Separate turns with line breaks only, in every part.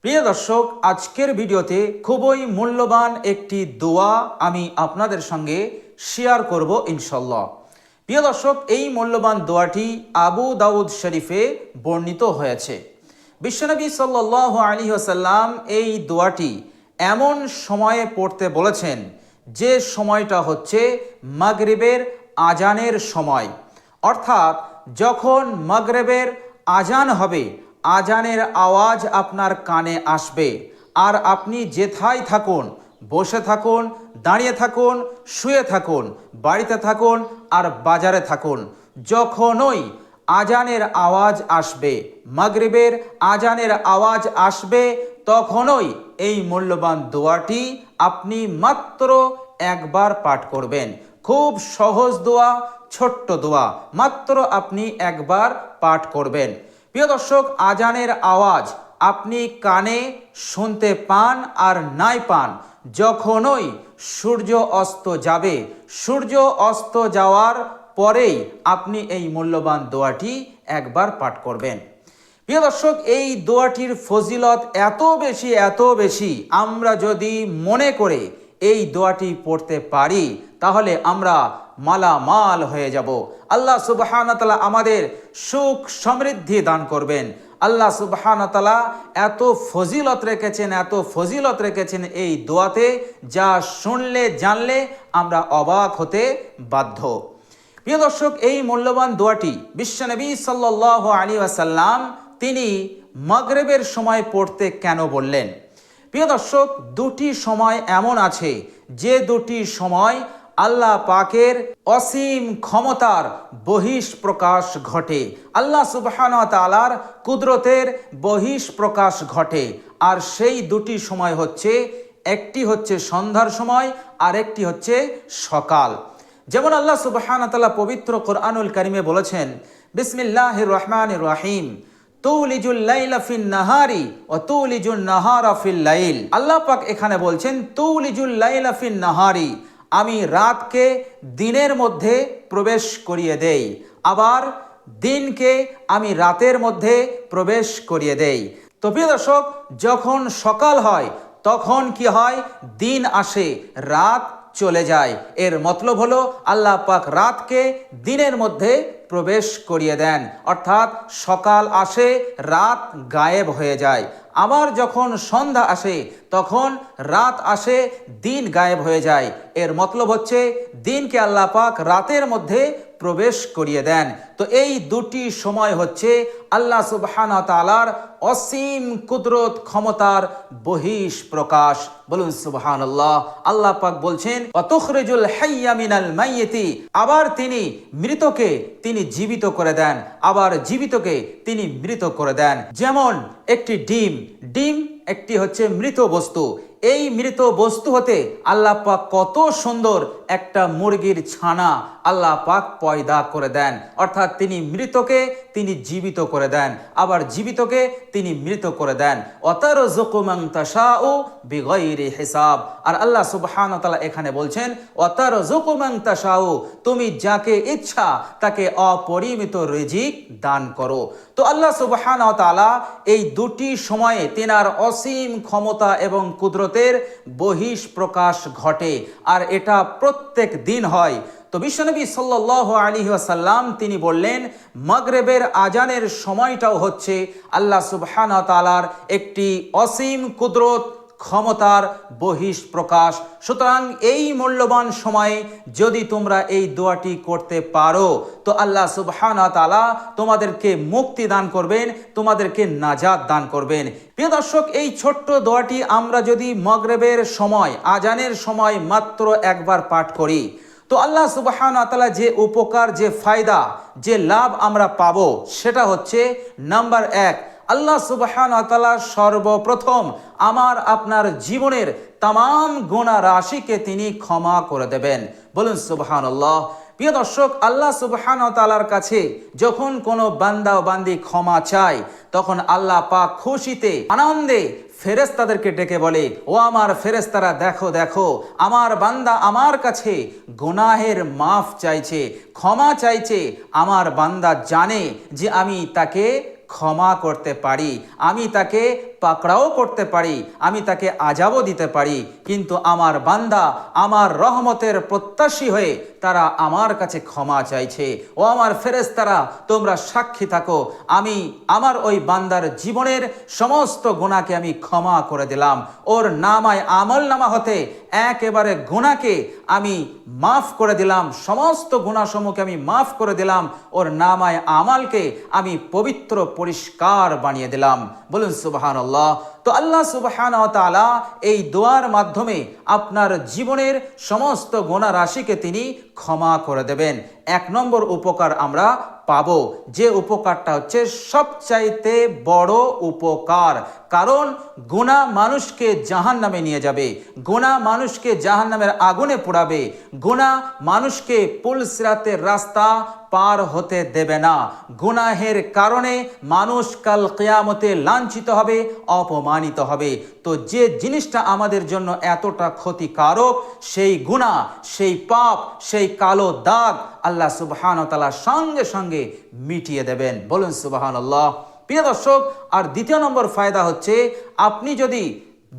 প্রিয় দর্শক, আজকের ভিডিওতে খুবই মূল্যবান একটি দোয়া আমি আপনাদের সঙ্গে শেয়ার করব ইনশাল্লাহ। প্রিয় দর্শক, এই মূল্যবান দোয়াটি আবু দাউদ শরীফে বর্ণিত হয়েছে। বিশ্বনবী সাল্লাল্লাহু আলাইহি ওয়াসাল্লাম এই দোয়াটি এমন সময়ে পড়তে বলেছেন যে সময়টা হচ্ছে মাগরিবের আজানের সময়। অর্থাৎ যখন মাগরিবের আজান হবে, আজানের আওয়াজ আপনার কানে আসবে, আর আপনি যেথায় থাকুন, বসে থাকুন, দাঁড়িয়ে থাকুন, শুয়ে থাকুন, বাড়িতে থাকুন আর বাজারে থাকুন, যখনই আজানের আওয়াজ আসবে, মাগরিবের আজানের আওয়াজ আসবে, তখনই এই মূল্যবান দোয়াটি আপনি মাত্র একবার পাঠ করবেন। খুব সহজ দোয়া, ছোট্ট দোয়া, মাত্র আপনি একবার পাঠ করবেন। প্রিয় দর্শক, আজানের আওয়াজ আপনি কানে শুনতে পান আর নাই পান, যখনই সূর্য অস্ত যাবে, সূর্য অস্ত যাওয়ার পরেই আপনি এই মূল্যবান দোয়াটি একবার পাঠ করবেন। প্রিয় দর্শক, এই দোয়াটির ফজিলত এত বেশি, আমরা যদি মনে করে এই দোয়াটি পড়তে পারি তাহলে আমরা মালামাল হয়ে যাব। আল্লাহ সুবহানাহু ওয়া তাআলা আমাদের সুখ সমৃদ্ধি দান করবেন। আল্লাহ সুবহানাহু ওয়া তাআলা এত ফজিলত রেখেছেন এই দোয়াতে, যা শুনলে জানলে আমরা অবাক হতে বাধ্য। প্রিয় দর্শক, এই মূল্যবান দোয়াটি বিশ্বনবী সাল্লাল্লাহু আলাইহি ওয়াসাল্লাম তিনি মাগরিবের সময় পড়তে কেন বললেন? প্রিয় দর্শক, দুটি সময় এমন আছে যে দুটি সময় আল্লাহ পাকের অসীম ক্ষমতার বহিঃপ্রকাশ ঘটে, আল্লাহ সুবহানাহু ওয়া তাআলার কুদরতের বহিঃপ্রকাশ ঘটে। আর সেই দুটি সময় হচ্ছে, একটি হচ্ছে সন্ধ্যার সময় আর একটি হচ্ছে সকাল। যেমন আল্লাহ সুবহানাহু ওয়া তাআলা পবিত্র কোরআনুল কারীমে বলেছেন, বিসমিল্লাহির রহমানির রহিম, তুলিজুল লাইলা ফিন নাহারি ওয়া তুলিজুন নাহারা ফিল লাইল। আল্লাহ পাক এখানে বলছেন তুলিজুল লাইলা ফিন নাহারি, আমি রাতকে দিনের মধ্যে প্রবেশ করিয়ে দেই, আবার দিনকে আমি রাতের মধ্যে প্রবেশ করিয়ে দেই। তো প্রিয় দর্শক, যখন সকাল হয় তখন কি হয়? দিন আসে, রাত চলে যায়। এর মতলব হলো আল্লাহ পাক রাতকে দিনের মধ্যে প্রবেশ করিয়ে দেন, অর্থাৎ সকাল আসে, রাত গায়েব হয়ে যায়। আবার যখন সন্ধ্যা আসে তখন রাত আসে, দিন গায়েব হয়ে যায়। এর মতলব হচ্ছে দিনকে আল্লাহ পাক রাতের মধ্যে প্রবেশ করিয়ে দেন। তো এই দুটি সময় হচ্ছে আল্লাহ সুবহানাহু ওয়া তাআলার অসীম কুদরত ক্ষমতার বহিঃপ্রকাশ। বলুন সুবহানাল্লাহ। আল্লাহ পাক বলছেন ওয়া তুখরিজুল হাইয়্যা মিনাল মাইয়িতি, আবার তিনি মৃতকে তিনি জীবিত করে দেন, আবার জীবিতকে তিনি মৃত করে দেন। যেমন একটি ডিম একটি হচ্ছে মৃত বস্তু, এই মৃত বস্তু হতে আল্লাহ পাক কত সুন্দর একটা মুরগির ছানা আল্লাহ পাক পয়দা করে দেন, অর্থাৎ তিনি মৃতকে তিনি জীবিত করে দেন, আবার জীবিতকে তিনি মৃত করে দেন। ওয়াতারযুকু মান তাশাউ বিগাইরি হিসাব। আর আল্লাহ সুবহানাহু ওয়া তাআলা এখানে বলছেন ওয়াতারযুকু মান তাশাউ, তুমি যাকে ইচ্ছা তাকে অপরিমিত রিজিক দান করো। তো আল্লাহ সুবহানাহু ওয়া তাআলা এই দুটি সময়ে তিনার অসীম ক্ষমতা এবং কুদরতের বহিঃপ্রকাশ ঘটে, আর এটা প্রত্যেক দিন হয়। তো বিশ্বনবী সাল্লাল্লাহু আলাইহি ওয়াসাল্লাম তিনি বললেন মাগরিবের আজানের সময়টাও হচ্ছে আল্লাহ সুবহানাহু ওয়া তাআলার একটি অসীম কুদরত ক্ষমতার বহিঃপ্রকাশ। সুতরাং এই মূল্যবান সময়ে যদি তোমরা এই দোয়াটি করতে পারো তো আল্লাহ সুবহানাহু ওয়া তাআলা তোমাদেরকে মুক্তি দান করবেন, তোমাদেরকে নাজাত দান করবেন। প্রিয় দর্শক, এই ছোট্ট দোয়াটি আমরা যদি মাগরিবের সময়, আজানের সময় মাত্র একবার পাঠ করি তো আল্লাহ সুবহানাহু ওয়া তাআলা যে উপকার, যে ফায়দা, যে লাভ আমরা পাবো সেটা হচ্ছে নাম্বার 1, আল্লাহ সুবহানাহু ওয়া তাআলা সর্বপ্রথম আমার আপনার জীবনের তাম গুনাহ রাশিকে তিনি ক্ষমা করে দেবেন। বলুন সুবহানাল্লাহ। প্রিয় দর্শক, আল্লাহ সুবহানাহু ওয়া তাআলার কাছে যখন কোনো বান্দা ও বান্দি ক্ষমা চায় তখন আল্লাহ পাক খুশিতে আনন্দে ফেরেশতাদেরকে ডেকে বলে, ও আমার ফেরেশতারা, দেখো দেখো আমার বান্দা আমার কাছে গুনাহের মাফ চাইছে, ক্ষমা চাইছে। আমার বান্দা জানে যে আমি তাকে ক্ষমা করতে পারি, আমি তাকে পাকড়াও করতে পারি, আমি তাকে আযাবও দিতে পারি, কিন্তু আমার বান্দা আমার রহমতের প্রত্যাশী হয়ে তারা আমার কাছে ক্ষমা চাইছে। ও আমার ফেরেশতারা, তোমরা সাক্ষী থাকো, আমি আমার ওই বান্দার জীবনের সমস্ত গুনাহকে আমি ক্ষমা করে দিলাম। ওর নামায় আমল নামা হতে একেবারে গুনাহকে আমি মাফ করে দিলাম, সমস্ত গুনাহসমূহকে আমি মাফ করে দিলাম, ওর নামায় আমালকে আমি পবিত্র পরিষ্কার বানিয়ে দিলাম। বলুন সুবহানাল্লাহ। তো আল্লাহ সুবহানাহু ওয়া তাআলা এই দোয়ার মাধ্যমে আপনার জীবনের সমস্ত গুনাহ রাশিকে তিনি ক্ষমা করে দেবেন। এক নম্বর উপকার আমরা পাবো, যে উপকারটা হচ্ছে সবচাইতে বড় উপকার। কারণ গুনাহ মানুষকে জাহান্নামে নিয়ে যাবে, গুনাহ মানুষকে জাহান্নামের আগুনে পোড়াবে, গুনাহ মানুষকে পুলসিরাতের রাস্তা পার হতে দেবে না। গুনাহের কারণে মানুষ কাল কিয়ামতে লাঞ্ছিত হবে, অপমানিত হবে। তো যে জিনিসটা আমাদের জন্য এতটা ক্ষতিকারক, সেই গুনাহ, সেই পাপ, সেই কালো দাগ আল্লাহ সুবহানাহু ওয়া তাআলা সঙ্গে সঙ্গে মিটিয়ে দেবেন। বলুন সুবহানাল্লাহ। প্রিয় দর্শক, আর দ্বিতীয় নম্বর ফায়দা হচ্ছে, আপনি যদি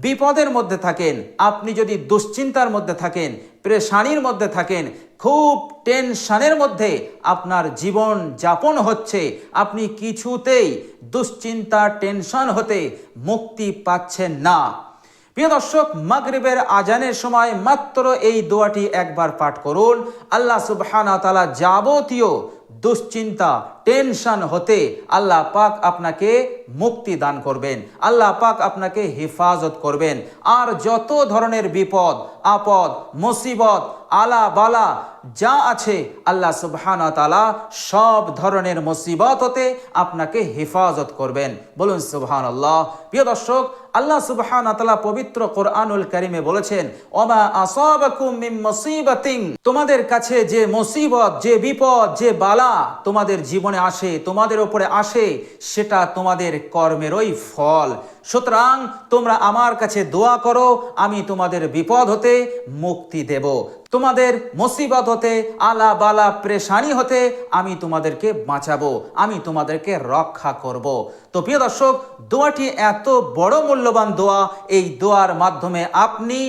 বিপদের মধ্যে থাকেন, আপনি যদি দুশ্চিন্তার মধ্যে থাকেন, পেরেশানির মধ্যে থাকেন, খুব টেনশনের মধ্যে আপনার জীবন যাপন হচ্ছে, আপনি কিছুতেই দুশ্চিন্তা টেনশন হতে মুক্তি পাচ্ছেন না, প্রিয় দর্শক, মাগরিবের আজানের সময় মাত্র এই দোয়াটি একবার পাঠ করুন। আল্লাহ সুবহানাহু ওয়া তাআলা যাবতীয় দুশ্চিন্তা টেনশন হতে আল্লাহ পাক আপনাকে মুক্তি দান করবেন, আল্লাহ পাক আপনাকে হেফাজত করবেন। আর যত ধরনের বিপদ আপদ মুসিবত আলা বালা যা আছে, আল্লাহ সুবহানাহু ওয়া তাআলা সব ধরনের মুসিবত হতে আপনাকে হেফাজত করবেন। বলুন সুবহানাল্লাহ। প্রিয় দর্শক, আল্লাহ সুবহানাহু ওয়া তাআলা পবিত্র কোরআনুল কারীমে বলেছেন, ওমা আসাবাকুম মিন মুসিবাতিন, তোমাদের কাছে যে মুসিবত, যে বিপদ, যে বালা তোমাদের জীবনে আসে, তোমাদের উপরে আসে, সেটা তোমাদের কর্মেরই ফল। সুতরাং তোমরা আমার কাছে দোয়া করো, আমি তোমাদের বিপদ হতে মুক্তি দেব, তোমাদের মুসিবত হতে আলা বালা পেরেশানি হতে আমি তোমাদেরকে বাঁচাবো, আমি তোমাদেরকে রক্ষা করব। তো প্রিয় দর্শক, দোয়াটি এত বড় মূল্যবান দোয়া, এই দোয়ার মাধ্যমে আপনি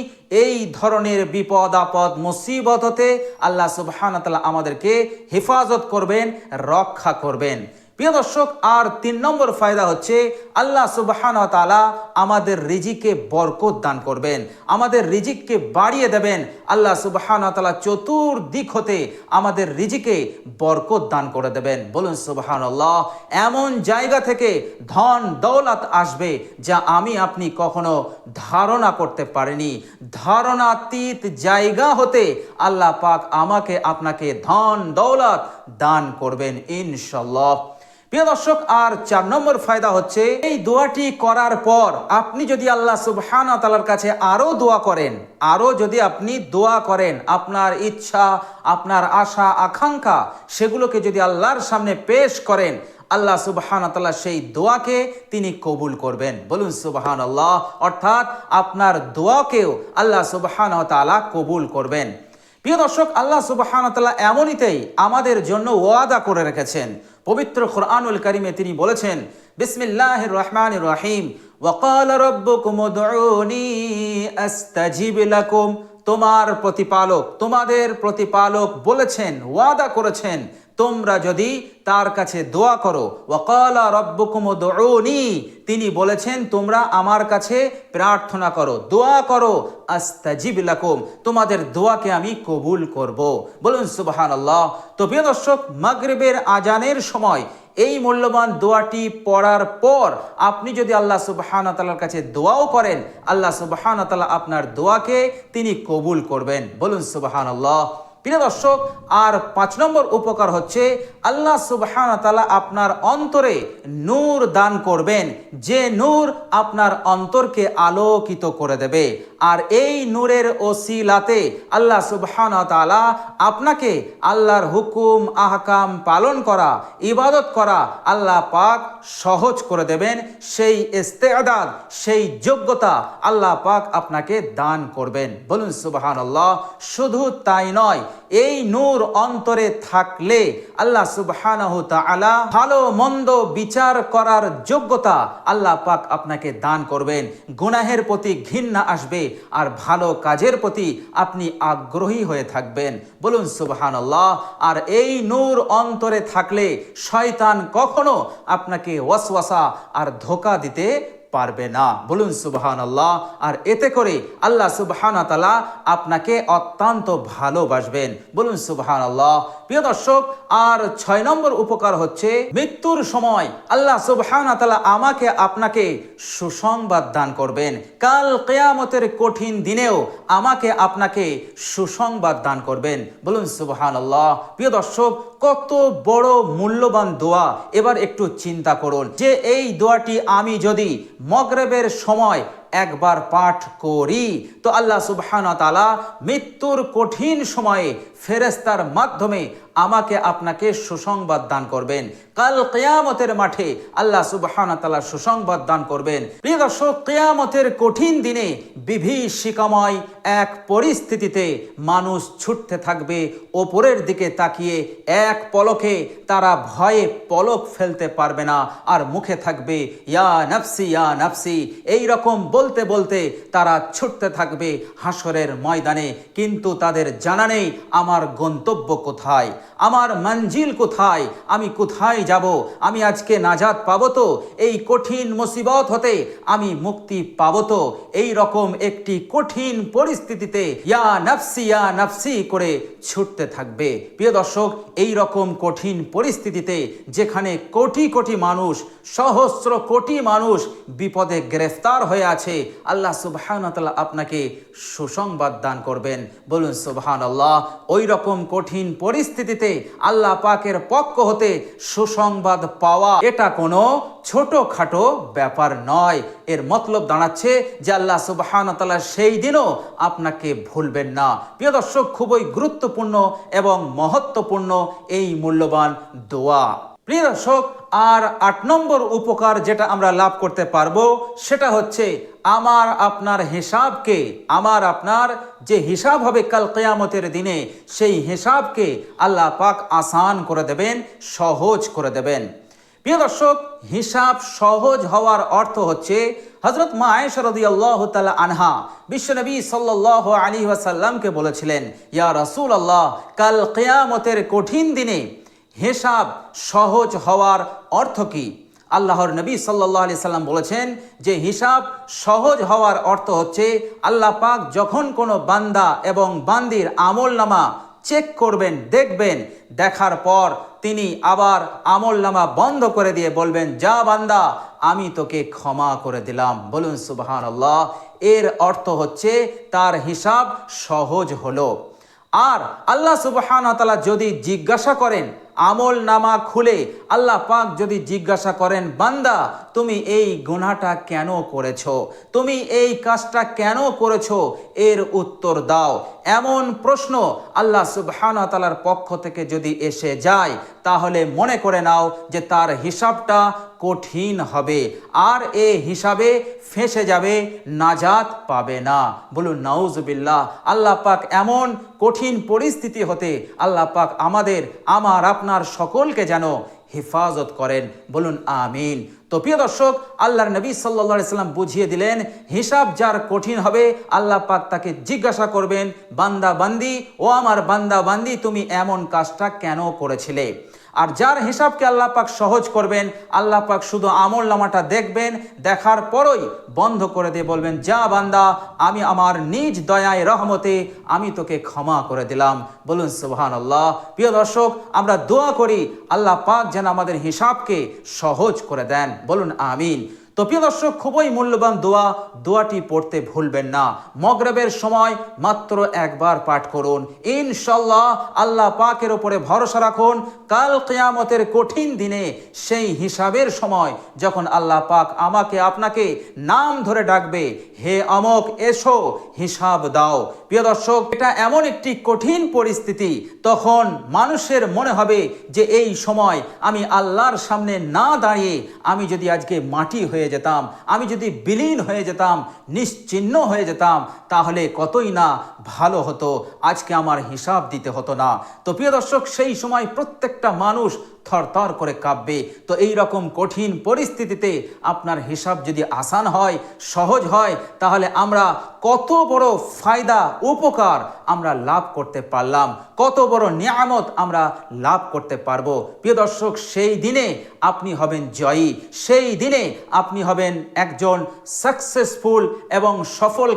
এই ধরনের বিপদ আপদ মুসিবত হতে আল্লাহ সুবহানাহু ওয়া তাআলা আমাদেরকে হেফাজত করবেন, রক্ষা করবেন। প্রিয় দর্শক, আর 3 নম্বর ফায়দা হচ্ছে, আল্লাহ সুবহানাহু ওয়া তাআলা আমাদের রিজিকে বরকত দান করবেন, আমাদের রিজিককে বাড়িয়ে দেবেন। আল্লাহ সুবহানাহু ওয়া তাআলা চতুর্দিক হতে আমাদের রিজিকে বরকত দান করে দেবেন। বলুন সুবহানাল্লাহ। এমন জায়গা থেকে ধন দৌলত আসবে যা আমি আপনি কখনো ধারণা করতে পারিনি। ধারণাতীত জায়গা হতে আল্লাহ পাক আমাকে আপনাকে ধন দৌলত দান করবেন ইনশাআল্লাহ। প্রিয় দর্শক, আর 4 নম্বর ফায়দা হচ্ছে, এই দোয়াটি করার পর আপনি যদি আল্লাহ সুবহানাহু ওয়া তাআলার কাছে আরো দোয়া করেন, আরো যদি আপনি দোয়া করেন, আপনার ইচ্ছা, আপনার আশা আকাঙ্ক্ষা, সেগুলোকে যদি আল্লাহর সামনে পেশ করেন, আল্লাহ সুবহানাহু ওয়া তাআলা সেই দোয়াকে তিনি কবুল করবেন। বলুন সুবহানাল্লাহ। অর্থাৎ আপনার দোয়াকেও আল্লাহ সুবহানাহু ওয়া তাআলা কবুল করবেন। প্রিয় দর্শক, আল্লাহ সুবহানাহু ওয়া তাআলা এমনিতেই আমাদের জন্য ওয়াদা করে রেখেছেন। পবিত্র কোরআনুল কারীমে তিনি বলেছেন, বিসমিল্লাহির রহমানির রহিম, ওয়া ক্বালা রাব্বুকুম উদউনি আস্তাজিব লাকুম, তোমার প্রতিপালক, তোমাদের প্রতিপালক বলেছেন, ওয়াদা করেছেন, তোমরা যদি তার কাছে দোয়া করো, ওয়া ক্বালা রাব্বুকুম উদউনি, তিনি বলেছেন তোমরা আমার কাছে প্রার্থনা করো, দোয়া করো, আস্তাজিব লাকুম, তোমাদের দোয়াকে আমি কবুল করব। বলুন সুবহানাল্লাহ। তো প্রিয় দর্শক, মাগরিবের আজানের সময় এই মূল্যবান দোয়াটি পড়ার পর আপনি যদি আল্লাহ সুবহানাহু ওয়া তাআলার কাছে দোয়াও করেন, আল্লাহ সুবহানাহু ওয়া তাআলা আপনার দোয়াকে তিনি কবুল করবেন। বলুন সুবহানাল্লাহ। প্রিয় দর্শক, আর 5 নম্বর উপকার হচ্ছে, আল্লাহ সুবহানাহু ওয়া তাআলা আপনার অন্তরে নূর দান করবেন, যে নূর আপনার অন্তরকে আলোকিত করে দেবে। আর এই নূরের ওসিলাতে আল্লাহ সুবহানাহু ওয়া তাআলা আপনাকে আল্লাহর হুকুম আহকাম পালন করা, ইবাদত করা আল্লাহ পাক সহজ করে দেবেন। সেই ইস্তেআদাদ, সেই যোগ্যতা আল্লাহ পাক আপনাকে দান করবেন। বলুন সুবহানাল্লাহ। শুধু তাই নয়, এই নূর অন্তরে থাকলে আল্লাহ সুবহানাহু তাআলা ভালো মন্দ বিচার করার যোগ্যতা আল্লাহ পাক আপনাকে দান করবেন। গুনাহের প্রতি ঘৃণা আসবে আর ভালো কাজের প্রতি আপনি আগ্রহী হয়ে থাকবেন। বলুন সুবহানাল্লাহ। আর এই নূর অন্তরে থাকলে শয়তান কখনো আপনাকে ওয়াসওয়াসা আর ধোঁকা দিতে পারবে না। বলুন সুবহানাল্লাহ। আর এতে করে আল্লাহ সুবহানাহু তাআলা আপনাকে অত্যন্ত ভালোবাসবেন। বলুন সুবহানাল্লাহ। প্রিয় দর্শক, আর 6 নম্বর উপকার হচ্ছে মৃত্যুর সময় আল্লাহ সুবহানাহু তাআলা আমাকে আপনাকে সুসংবাদ দান করবেন। কাল কিয়ামতের কঠিন দিনেও আমাকে আপনাকে সুসংবাদ দান করবেন। বলুন সুবহানাল্লাহ। প্রিয় দর্শক, কত বড় মূল্যবান দোয়া। এবার একটু চিন্তা করুন যে এই দোয়াটি আমি যদি মাগরিবের সময় একবার পাঠ করি তো আল্লাহ সুবহানাহু তাআলা মৃত্যুর কঠিন সময়ে ফেরেশতার মাধ্যমে আমাকে আপনাকে সুসংবাদ দান করবেন। কাল কিয়ামতের মাঠে আল্লাহ সুবহানাহু তাআলা সুসংবাদ দান করবেন। প্রিয় দর্শক, কিয়ামতের কঠিন দিনে বিভীষিকাময় এক পরিস্থিতিতে মানুষ ছুটতে থাকবে ওপরের দিকে তাকিয়ে, এক পলকে তারা ভয়ে পলক ফেলতে পারবে না আর মুখে থাকবে ইয়া নাফসি ইয়া নাফসি। এই রকম বলতে বলতে তারা ছুটতে থাকবে হাসরের ময়দানে, কিন্তু তাদের জানা নেই আমার গন্তব্য কোথায়, আমার মঞ্জিল কোথায়, আমি কোথায় যাব, আমি আজকে নাজাত পাবো তো, এই কঠিন মুসিবত হতে আমি মুক্তি পাবো তো। এই রকম একটি কঠিন পরিস্থিতিতে ইয়া নাফসি করে ছুটতে থাকবে। প্রিয় দর্শক, এই রকম কঠিন পরিস্থিতিতে যেখানে কোটি কোটি মানুষ, সহস্র কোটি মানুষ বিপদে গ্রেফতার হয়ে আছে, আল্লাহ সুবহানাহু ওয়া তাআলা আপনাকে সুসংবাদ দান করবেন। বলুন সুবহানাল্লাহ। ওই রকম কঠিন পরিস্থিতিতে আল্লাহ পাকের পক্ষ হতে সুসংবাদ পাওয়া এটা কোনো ছোটখাটো ব্যাপার নয়। এর মতলব দাঁড়াচ্ছে যে আল্লাহ সুবহানাহু ওয়া তাআলা সেই দিনও আপনাকে ভুলবেন না। প্রিয় দর্শক, খুবই গুরুত্বপূর্ণ এবং মহত্বপূর্ণ এই মূল্যবান দোয়া। প্রিয় দর্শক, আর 8 নম্বর উপকার যেটা আমরা লাভ করতে পারবো সেটা হচ্ছে আমার আপনার হিসাবকে, আমার আপনার যে হিসাব হবে কাল কিয়ামতের দিনে, সেই হিসাবকে আল্লাহ পাক আসান করে দেবেন, সহজ করে দেবেন। প্রিয় দর্শক, হিসাব সহজ হওয়ার অর্থ হচ্ছে হযরত মা আয়েশা রাদিয়াল্লাহু তাআলা আনহা বিশ্বনবী সাল্লাল্লাহু আলাইহি ওয়াসাল্লামকে বলেছিলেন, ইয়া রাসূলুল্লাহ, কাল কিয়ামতের কঠিন দিনে হিসাব সহজ হওয়ার অর্থ কি? আল্লাহর নবী সাল্লাল্লাহু আলাইহি সাল্লাম বলেছেন যে হিসাব সহজ হওয়ার অর্থ হচ্ছে আল্লাহ পাক যখন কোনো বান্দা এবং বান্দির আমলনামা চেক করবেন, দেখবেন, দেখার পর তিনি আবার আমলনামা বন্ধ করে দিয়ে বলবেন, যা বান্দা, আমি তোকে ক্ষমা করে দিলাম। বলুন সুবহানাল্লাহ। এর অর্থ হচ্ছে তার হিসাব সহজ হলো। আর আল্লাহ সুবহানাহু ওয়া তাআলা যদি জিজ্ঞাসা করেন, আমল নামা খুলে আল্লাহ পাক যদি জিজ্ঞাসা করেন, বান্দা তুমি এই গুনাহটা কেন করেছো, তুমি এই কাজটা কেন করেছো, এর উত্তর দাও, এমন প্রশ্ন আল্লাহ সুবহানাহু ওয়া তাআলার পক্ষ থেকে যদি এসে যায়, তাহলে মনে করে নাও যে তার হিসাবটা কঠিন হবে আর এই হিসাবে ফেঁসে যাবে, নাজাত পাবে না। বলুন নাউজুবিল্লাহ। আল্লাহ পাক এমন কঠিন পরিস্থিতি হতে আল্লাহ পাক আমার আপনার সকলকে যেন হেফাজত করেন। বলুন আমিন। তো প্রিয় দর্শক, আল্লাহর নবী সাল্লাল্লাহু আলাইহি সাল্লাম বুঝিয়ে দিলেন, হিসাব যার কঠিন হবে আল্লাহ পাক তাকে জিজ্ঞাসা করবেন, বান্দা বান্দি, ও আমার বান্দা বান্দি, তুমি এমন কাজটা কেন করেছিলে? আর যার হিসাবকে আল্লাহ পাক সহজ করবেন, আল্লাহ পাক শুধু আমল নামাটা দেখবেন, দেখার পরই বন্ধ করে দিয়ে বলবেন, যা বান্দা, আমি আমার নিজ দয়ায় রহমতে আমি তোকে ক্ষমা করে দিলাম। বলুন সুবহানাল্লাহ। প্রিয় দর্শক, আমরা দোয়া করি আল্লাহ পাক যেন আমাদের হিসাবকে সহজ করে দেন। বলুন আমিন। তো প্রিয় দর্শক, খুবই মূল্যবান দোয়াটি পড়তে ভুলবেন না। মাগরিবের সময় মাত্র একবার পাঠ করুন, ইনশাআল্লাহ আল্লাহ পাকের উপরে ভরসা রাখুন। কাল কিয়ামতের কঠিন দিনে সেই হিসাবের সময় যখন আল্লাহ পাক আমাকে আপনাকে নাম ধরে ডাকবে, হে অমক, এসো হিসাব দাও। প্রিয় দর্শক, এটা এমন একটি কঠিন পরিস্থিতি, তখন মানুষের মনে হবে যে এই সময় আমি আল্লাহর সামনে না দাঁড়িয়ে আমি যদি আজকে মাটি হয়ে হয়ে যেতাম, আমি যদি বিলীন হয়ে যেতাম, নিশ্চিহ্ন হয়ে যেতাম, তাহলে কতই না ভালো হতো, আজকে আমার হিসাব দিতে হতো না। তো প্রিয় দর্শক, সেই সময় প্রত্যেকটা মানুষ থরথর করে কাঁপবে। তো এই রকম কঠিন পরিস্থিতিতে আপনার হিসাব যদি আসান হয়, সহজ হয়, তাহলে আমরা কত বড় ফায়দা, উপকার আমরা লাভ করতে পারলাম, কত বড় নিয়ামত আমরা লাভ করতে পারবো। প্রিয় দর্শক, সেই দিনে আপনি হবেন জয়ী, সেই দিনে আপনি হবেন একজন সাকসেসফুল এবং সফল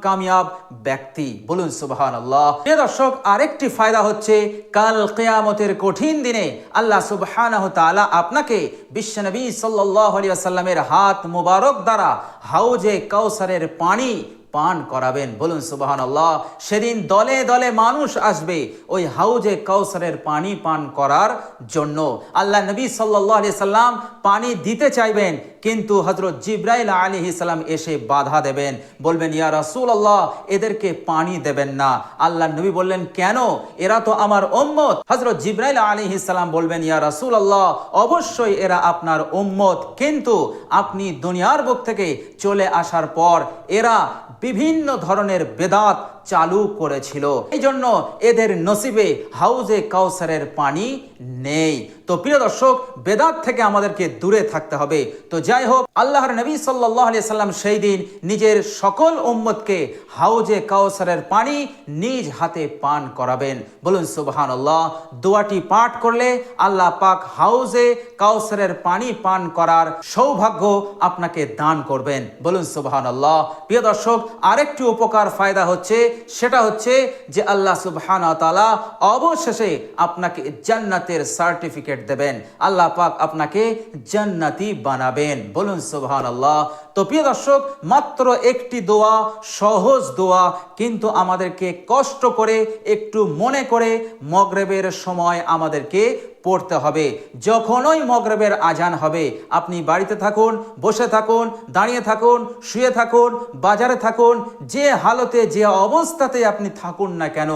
কামিয়াব ব্যক্তি। বলুন সুবহানাল্লাহ। প্রিয় দর্শক, আরেকটি ফায়দা হচ্ছে কাল কিয়ামতের কঠিন দিনে আল্লাহ সুবহানাহু তাআলা আপনাকে বিশ্বনবী সাল্লাল্লাহু আলাইহি ওয়াসাল্লামের হাত মুবারক দ্বারা হাউজে কাউসারের পানি পান করাবেন। বলুন সুবহানাল্লাহ। সেদিন দলে দলে মানুষ আসবে ওই হাউজে কাউসারের পানি পান করার জন্য। আল্লাহ নবী সাল্লাল্লাহু আলাইহি সাল্লাম পানি দিতে চাইবেন, কিন্তু হযরত জিবরাইল আলাইহিস সালাম এসে বাধা দেবেন, বলবেন ইয়া রাসূলুল্লাহ, এদেরকে পানি দেবেন না। আল্লাহ নবী বললেন, কেন? এরা তো আমার উম্মত। হযরত জিবরাইল আলাইহিস সালাম বলবেন, ইয়া রাসূলুল্লাহ, অবশ্যই এরা আপনার উম্মত, কিন্তু আপনি দুনিয়ার বুক থেকে চলে আসার পর এরা বিভিন্ন ধরনের বেদাত চালু করেছিল, এই জন্য এদের নসিবে হাউজে কাউসারের পানি নেই। তো প্রিয় দর্শক, বেদাত থেকে আমাদেরকে দূরে থাকতে হবে। তো যাই হোক, আল্লাহর নবী সাল্লাল্লাহু আলাইহি সাল্লাম সেই দিন নিজের সকল উম্মতকে হাউজে কাউসারের পানি নিজ হাতে পান করাবেন। বলুন সুবহানাল্লাহ। দোয়াটি পাঠ করলে আল্লাহ পাক হাউজে কাউসারের পানি পান করার সৌভাগ্য আপনাকে দান করবেন। বলুন সুবহানাল্লাহ। প্রিয় দর্শক, আরেকটি উপকার ফায়দা হচ্ছে, সেটা হচ্ছে যে আল্লাহ সুবহানাহু ওয়া তাআলা অবশেষে আপনাকে জান্নাতের সার্টিফিকেট দেবেন, আল্লাহ পাক আপনাকে জান্নাতি বানাবেন। বলুন সুবহানাল্লাহ। তো প্রিয় দর্শক, মাত্র একটি দোয়া, সহজ দোয়া, কিন্তু আমাদেরকে কষ্ট করে একটু মনে করে মাগরিবের সময় আমাদেরকে পড়তে হবে। যখনই মাগরিবের আজান হবে, আপনি বাড়িতে থাকুন, বসে থাকুন, দাঁড়িয়ে থাকুন, শুয়ে থাকুন, বাজারে থাকুন, যে হালতে, যে অবস্থাতে আপনি থাকুন না কেন,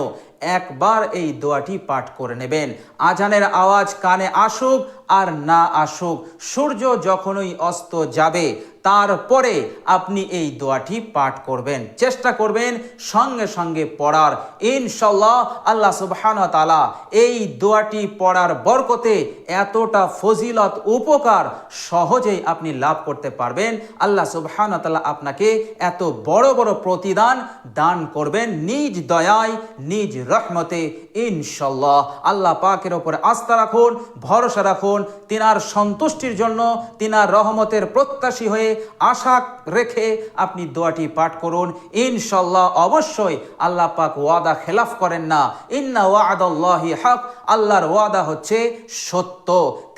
একবার এই দোয়াটি পাঠ করে নেবেন। আজানের আওয়াজ কানে আসুক আর না আসুক, সূর্য যখনই অস্ত যাবে তারপরে আপনি এই দোয়াটি পাঠ করবেন, চেষ্টা করবেন সঙ্গে সঙ্গে পড়ার। ইনশাআল্লাহ আল্লাহ সুবহানাহু ওয়া তাআলা এই দোয়াটি পড়ার বরকতে এতটা ফজিলত, উপকার সহজেই আপনি লাভ করতে পারবেন। আল্লাহ সুবহানাহু ওয়া তাআলা আপনাকে এত বড় বড় প্রতিদান দান করবেন নিজ দয়ায়, নিজ রহমতে, ইনশাআল্লাহ। আল্লাহ পাকের উপরে আস্থা রাখুন, ভরসা রাখুন, তিনার সন্তুষ্টির জন্য, তিনার রহমতের প্রত্যাশী হয়ে, আশা রেখে আপনি দোয়াটি পাঠ করুন। ইনশাআল্লাহ অবশ্যই আল্লাহ পাক ওয়াদা খেলাফ করেন না। ইন্না ওয়াদাল্লাহি হক, আল্লাহর ওয়াদা হচ্ছে সত্য।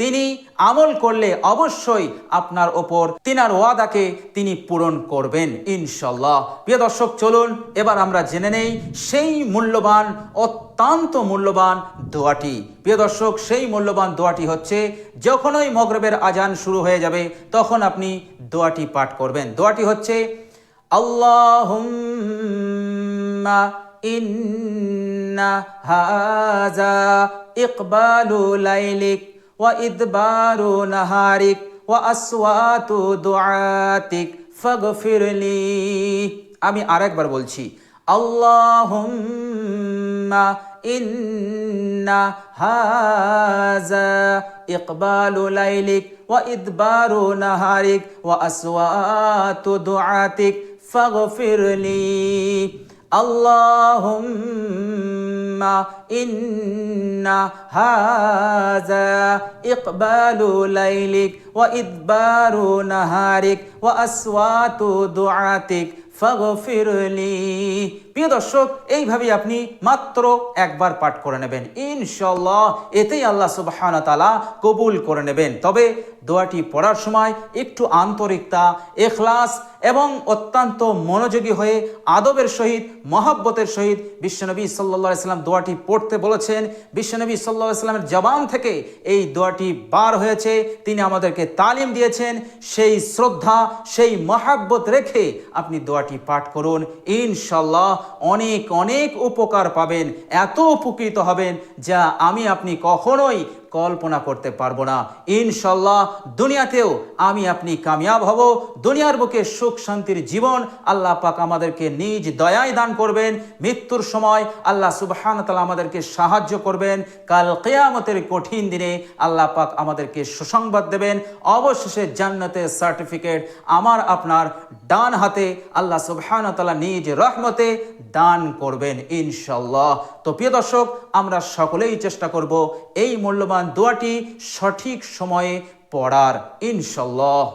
তিনি আমল করলে অবশ্যই আপনার ওপর তিনার ওয়াদাকে তিনি পূরণ করবেন ইনশাআল্লাহ। প্রিয় দর্শক, চলুন এবার আমরা জেনে নেই সেই মূল্যবান, অত্যন্ত মূল্যবান দোয়াটি। প্রিয় দর্শক, সেই মূল্যবান দোয়াটি হচ্ছে, যখনই মাগরিবের আজান শুরু হয়ে যাবে তখন আপনি দোয়াটি পাঠ করবেন। দোয়াটি হচ্ছে আল্লাহুম্মা ইন্না হাযা ইকবালু লাইলিক ওয়া ইদবারু নাহারিক ওয়া আসওয়াতু দুআতিক ফাগফিরলি। আমি আরেকবার বলছি, আল্লাহুম্মা ইন্না হাযা ইকবালু লাইলিক ওয়া ইদবারু নাহারিক ওয়া আসওয়াতু দুআতিক ফাগফিরলি। আল্লাহুম্মা ইন্না হাযা ইকবালু লাইলিক ওয়া ইদবারু নাহারিক ওয়া আসওয়াতু দুআতিক ফাগফিরলি। প্রিয় দর্শক, এইভাবেই আপনি মাত্র একবার পাঠ করে নেবেন, ইনশাআল্লাহ এতেই আল্লাহ সুবহানাহু ওয়া তাআলা কবুল করে নেবেন। তবে দোয়াটি পড়ার সময় একটু আন্তরিকতা, ইখলাস এবং অত্যন্ত মনোযোগী হয়ে আদবের সহিত, মহব্বতের সহিত বিশ্বনবী সাল্লাল্লাহু আলাইহি সাল্লাম দোয়াটি পড়তে বলেছেন। বিশ্বনবী সাল্লাল্লাহু আলাইহি সাল্লামের জবান থেকে এই দোয়াটি বার হয়েছে, তিনি আমাদেরকে তালিম দিয়েছেন। সেই শ্রদ্ধা, সেই মহব্বত রেখে আপনি দোয়াটি পাঠ করুন, ইনশাআল্লাহ অনেক অনেক উপকার পাবেন, এত উপকৃত হবেন যা আমি আপনি কখনোই কল্পনা করতে পারবো না। ইনশাল্লাহ দুনিয়াতেও আমি আপনি কামিয়াব হব, দুনিয়ার বুকে সুখ শান্তির জীবন আল্লাহ পাক আমাদেরকে নিজ দয়ায় দান করবেন। মৃত্যুর সময় আল্লাহ সুবহানাহু ওয়া তাআলা আমাদেরকে সাহায্য করবেন। কাল কিয়ামতের কঠিন দিনে আল্লাহ পাক আমাদেরকে সুসংবাদ দেবেন। অবশেষে জান্নাতের সার্টিফিকেট আমার আপনার ডান হাতে আল্লাহ সুবহানাহু ওয়া তাআলা নিজ রহমতে দান করবেন ইনশাল্লাহ। তো প্রিয় দর্শক, আমরা সকলেই চেষ্টা করব এই মূল্যবান দোয়াটি সঠিক সময়ে পড়ার ইনশাল্লাহ।